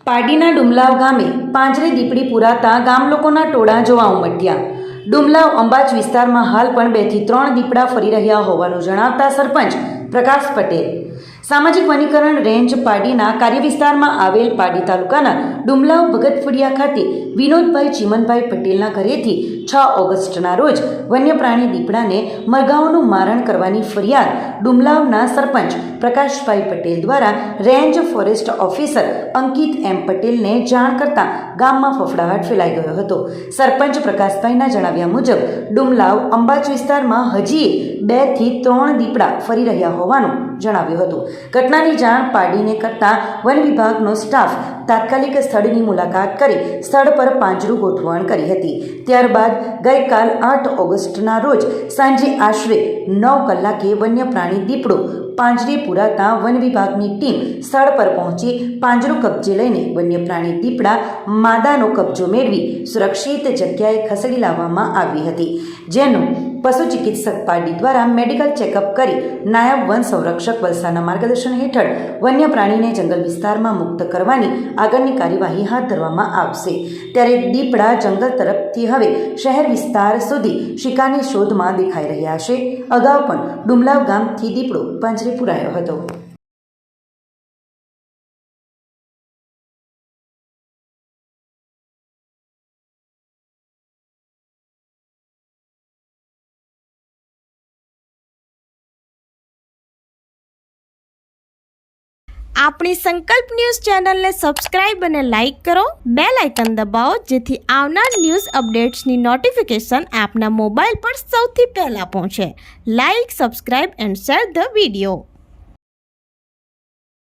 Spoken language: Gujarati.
પાડીના ડુમલાવ ગામે પાંજરે દીપડી પુરાતા ગામ લોકોના ટોળા જોવા ઉમટ્યા। ડુમલાવ અંબાચ વિસ્તારમાં હાલ પણ 2 થી 3 દીપડા ફરી રહ્યા હોવાનું જણાવતા સરપંચ પ્રકાશ પટેલ સામાજિક વનીકરણ રેન્જ પાડીના કાર્યવિસ્તારમાં આવેલ પાડી તાલુકાના ડુમલાવ ભગતફળિયા ખાતે વિનોદભાઈ ચીમનભાઈ પટેલના ઘરેથી 6 ઓગસ્ટના રોજ વન્ય પ્રાણી દીપડાને મરઘાઓનું મારણ કરવાની ફરિયાદ ડુમલાવના સરપંચ પ્રકાશભાઈ પટેલ દ્વારા રેન્જ ફોરેસ્ટ ઓફિસર અંકિત એમ પટેલને જાણ કરતા ગામમાં ફફડાટ ફેલાઈ ગયો હતો। સરપંચ પ્રકાશભાઈના જણાવ્યા મુજબ ડુમલાવ અંબાચ વિસ્તારમાં હજી 2 થી 3 દીપડા ફરી રહ્યા હોવાનું જણાવ્યું હતું। ઘટનાની જાણ પાડીને કરતા વન વિભાગનો સ્ટાફ તાત્કાલિક સ્થળની મુલાકાત કરી સ્થળ પર પાંજરું ગોઠવણ કરી હતી। ત્યારબાદ ગઈકાલ 8 ઓગસ્ટના રોજ સાંજે આશરે 9 કલાકે વન્ય પ્રાણી દીપડો પાંજરે પુરાતા વન વિભાગની ટીમ સ્થળ પર પહોંચી પાંજરું કબજે લઈને વન્ય પ્રાણી દીપડા માદાનો કબજો મેળવી સુરક્ષિત જગ્યાએ ખસેડી લાવવામાં આવી હતી, જેનું પશુ ચિકિત્સક પાડી દ્વારા મેડિકલ ચેકઅપ કરી નાયબ વન સંરક્ષક વલસાડના માર્ગદર્શન હેઠળ વન્ય પ્રાણીને જંગલ વિસ્તારમાં મુક્ત કરવાની આગળની કાર્યવાહી હાથ ધરવામાં આવશે। ત્યારે દીપડા જંગલ તરફથી હવે શહેર વિસ્તાર સુધી શિકારની શોધમાં દેખાઈ રહ્યા છે। અગાઉ પણ ડુમલાવ ગામથી દીપડો પાંજરે પુરાયો હતો। આપણી સંકલ્પ ન્યૂઝ ચેનલને સબસ્ક્રાઇબ અને લાઇક કરો, બેલ આઇકન દબાવો જેથી આવનાર ન્યૂઝ અપડેટ્સની નોટિફિકેશન આપના મોબાઈલ પર સૌથી પહેલા પહોંચે। Like, subscribe and share the video.